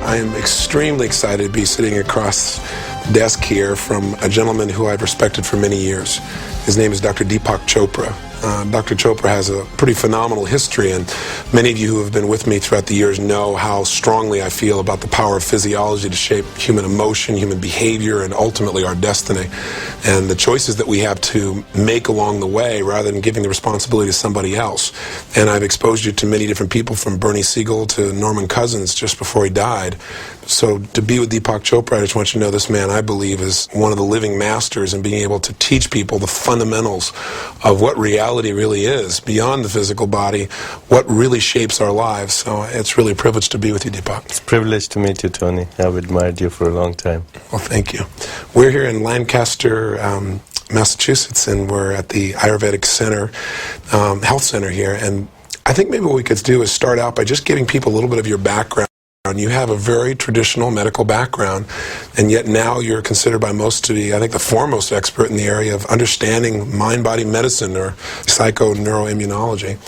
I am extremely excited to be sitting across the desk here from a gentleman who I've respected for many years. His name is Dr. Deepak Chopra. Dr. Chopra has a pretty phenomenal history, and many of you who have been with me throughout the years know how strongly I feel about the power of physiology to shape human emotion, human behavior, and ultimately our destiny, and the choices that we have to make along the way rather than giving the responsibility to somebody else. And I've exposed you to many different people, from Bernie Siegel to Norman Cousins just before he died. So to be with Deepak Chopra, I just want you to know this man, I believe, is one of the living masters in being able to teach people the fundamentals of what reality really is, beyond the physical body, what really shapes our lives. So it's really a privilege to be with you, Deepak. It's a privilege to meet you, Tony. I've admired you for a long time. Well, thank you. We're here in Lancaster, Massachusetts, and we're at the Ayurvedic Center, Health Center here. And I think maybe what we could do is start out by just giving people a little bit of your background. You have a very traditional medical background, and yet now you're considered by most to be, I think, the foremost expert in the area of understanding mind-body medicine, or psychoneuroimmunology.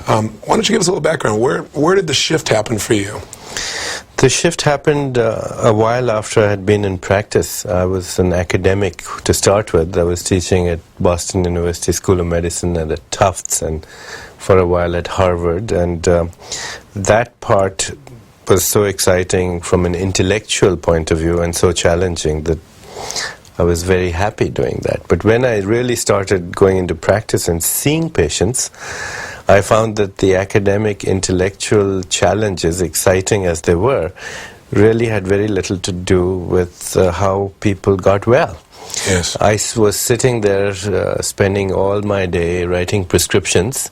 Why don't you give us a little background? Where did the shift happen for you? The shift happened a while after I had been in practice. I was an academic to start with. I was teaching at Boston University School of Medicine and at Tufts, and for a while at Harvard. And that part was so exciting from an intellectual point of view and so challenging that I was very happy doing that. But when I really started going into practice and seeing patients, I found that the academic intellectual challenges, exciting as they were, really had very little to do with how people got well. Yes. I was sitting there spending all my day writing prescriptions,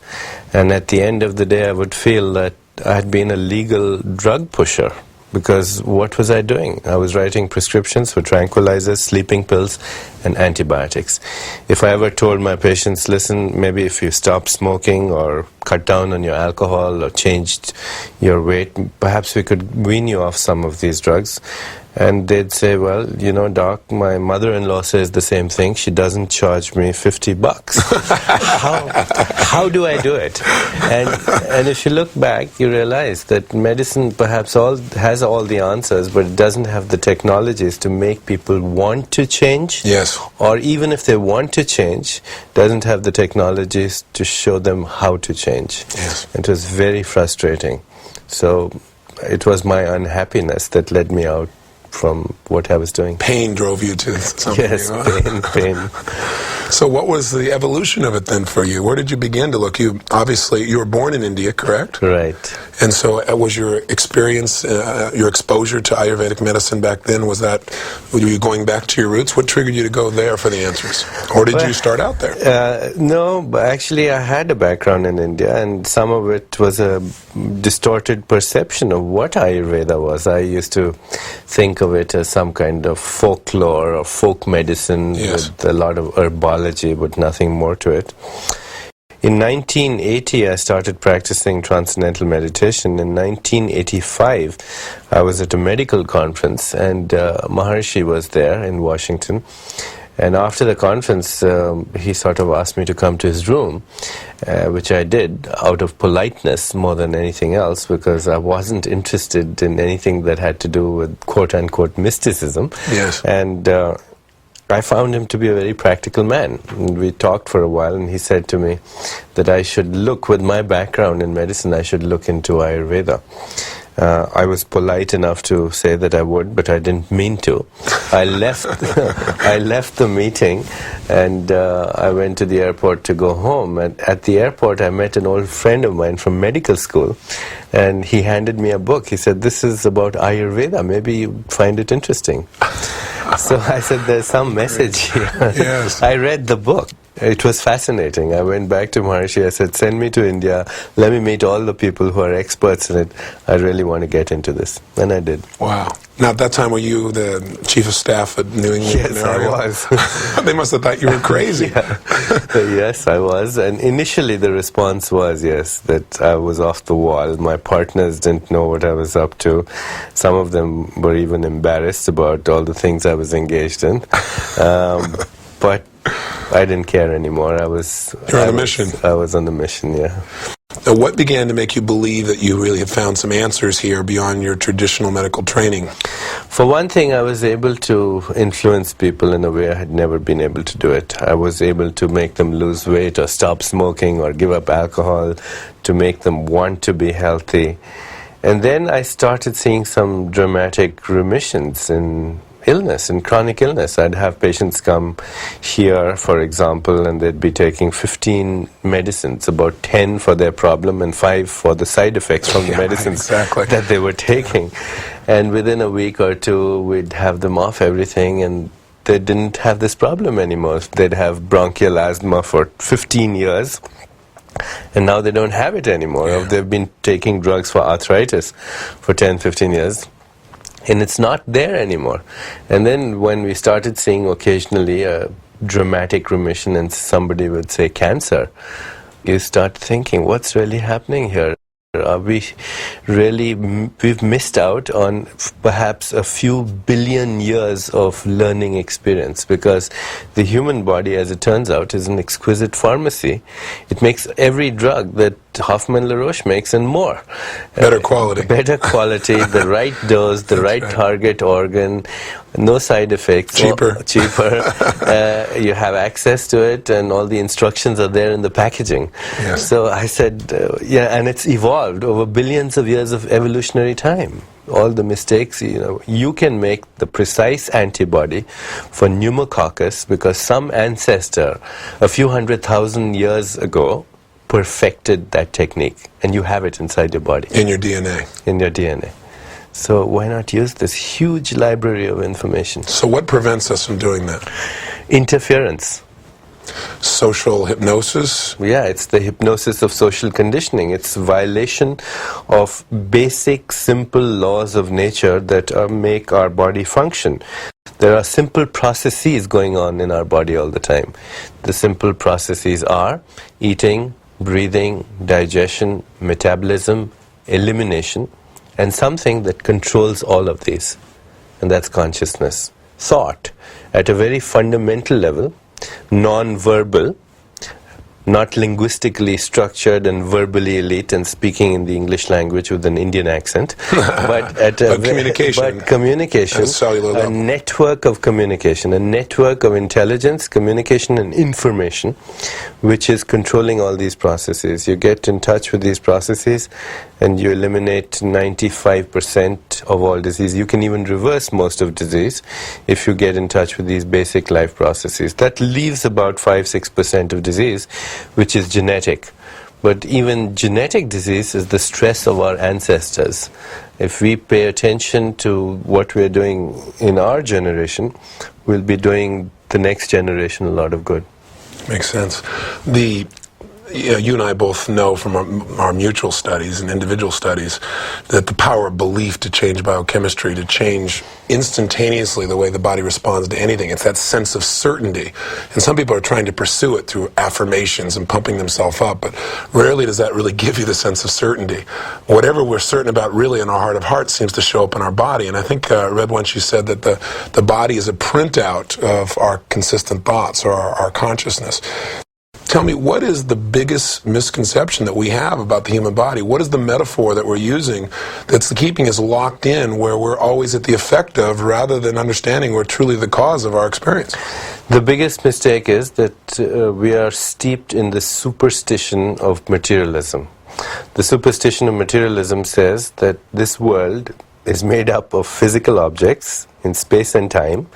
and at the end of the day I would feel that I had been a legal drug pusher, because what was I doing? I was writing prescriptions for tranquilizers, sleeping pills, and antibiotics. If I ever told my patients, listen, maybe if you stop smoking or cut down on your alcohol or changed your weight, perhaps we could wean you off some of these drugs. And they'd say, well, you know, doc, my mother-in-law says the same thing. She doesn't charge me $50. How do I do it? And if you look back, you realize that medicine perhaps has all the answers, but it doesn't have the technologies to make people want to change. Yes. Or even if they want to change, doesn't have the technologies to show them how to change. Yes. It was very frustrating. So it was my unhappiness that led me out from what I was doing. Pain drove you to something. Yes, pain. So what was the evolution of it then for you? Where did you begin to look? You were born in India, correct? Right. And so was your experience, your exposure to Ayurvedic medicine back then, were you going back to your roots? What triggered you to go there for the answers? Or did you start out there? No, but actually I had a background in India, and some of it was a distorted perception of what Ayurveda was. I used to think of it as some kind of folklore or folk medicine. Yes. With a lot of herbology, but nothing more to it. In 1980, I started practicing transcendental meditation. In 1985, I was at a medical conference, and Maharishi was there in Washington. And after the conference, he sort of asked me to come to his room, which I did out of politeness more than anything else, because I wasn't interested in anything that had to do with quote-unquote mysticism. Yes. And I found him to be a very practical man. And we talked for a while, and he said to me that I should look, with my background in medicine, I should look into Ayurveda. I was polite enough to say that I would, but I didn't mean to. I left the meeting, and I went to the airport to go home. And at the airport, I met an old friend of mine from medical school, and he handed me a book. He said, this is about Ayurveda. Maybe you find it interesting. So I said, there's some message here. Yes. I read the book. It was fascinating. I went back to Maharishi. I said, send me to India. Let me meet all the people who are experts in it. I really want to get into this. And I did. Wow. Now, at that time, were you the chief of staff at New England? Yes, I was. They must have thought you were crazy. Yes, I was. And initially, the response was, yes, that I was off the wall. My partners didn't know what I was up to. Some of them were even embarrassed about all the things I was engaged in. But I didn't care anymore. You're on a mission. I was on the mission, yeah. Now, what began to make you believe that you really have found some answers here beyond your traditional medical training? For one thing, I was able to influence people in a way I had never been able to do it. I was able to make them lose weight or stop smoking or give up alcohol, to make them want to be healthy. And then I started seeing some dramatic remissions in illness, in chronic illness. I'd have patients come here, for example, and they'd be taking 15 medicines, about 10 for their problem and 5 for the side effects from the medicines that they were taking. And within a week or two, we'd have them off everything, and they didn't have this problem anymore. They'd have bronchial asthma for 15 years, and now they don't have it anymore. Yeah. They've been taking drugs for arthritis for 10, 15 years. And it's not there anymore. And then when we started seeing occasionally a dramatic remission and somebody would say cancer, you start thinking, what's really happening here? Are we really, we've missed out on perhaps a few billion years of learning experience, because the human body, as it turns out, is an exquisite pharmacy. It makes every drug that Hoffman-LaRoche makes and more. Better quality. Better quality, the right dose, the right target organ, no side effects. Cheaper. Cheaper. You have access to it, and all the instructions are there in the packaging. Yes. So I said, yeah, and it's evolved over billions of years of evolutionary time. All the mistakes, you can make the precise antibody for pneumococcus because some ancestor a few 100,000 years ago perfected that technique, and you have it inside your body. In your DNA. In your DNA. So why not use this huge library of information? So what prevents us from doing that? Interference. Social hypnosis? Yeah, it's the hypnosis of social conditioning. It's violation of basic, simple laws of nature that make our body function. There are simple processes going on in our body all the time. The simple processes are eating, breathing, digestion, metabolism, elimination, and something that controls all of these, and that's consciousness. Thought, at a very fundamental level, non-verbal, not linguistically structured and verbally elite and speaking in the English language with an Indian accent, but at a communication, at cellular level. A network of communication, a network of intelligence, communication and information, which is controlling all these processes. You get in touch with these processes and you eliminate 95% of all disease. You can even reverse most of disease if you get in touch with these basic life processes. That leaves about 5-6% of disease, which is genetic. But even genetic disease is the stress of our ancestors. If we pay attention to what we're doing in our generation, we'll be doing the next generation a lot of good. Makes sense. You and I both know from our mutual studies and individual studies that the power of belief to change biochemistry, to change instantaneously the way the body responds to anything. It's that sense of certainty. And some people are trying to pursue it through affirmations and pumping themselves up, but rarely does that really give you the sense of certainty. Whatever we're certain about really in our heart of hearts seems to show up in our body. And I think I read once you said that the body is a printout of our consistent thoughts or our consciousness. Tell me, what is the biggest misconception that we have about the human body? What is the metaphor that we're using that's keeping us locked in where we're always at the effect of rather than understanding we're truly the cause of our experience? The biggest mistake is that we are steeped in the superstition of materialism. The superstition of materialism says that this world is made up of physical objects in space and time,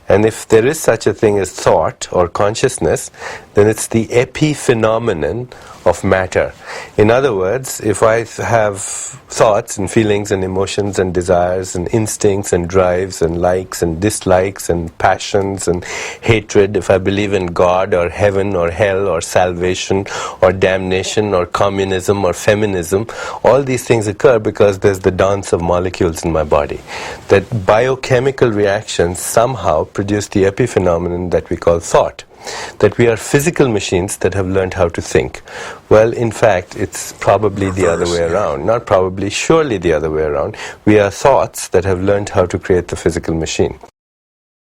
and if there is such a thing as thought or consciousness, then it's the epiphenomenon of matter. In other words, if I have thoughts and feelings and emotions and desires and instincts and drives and likes and dislikes and passions and hatred, if I believe in God or heaven or hell or salvation or damnation or communism or feminism, all these things occur because there's the dance of molecules in my body. That biochemical reactions somehow produce the epiphenomenon that we call thought. That we are physical machines that have learned how to think. Well, in fact, it's probably the other way around. Not probably, surely the other way around. We are thoughts that have learned how to create the physical machine.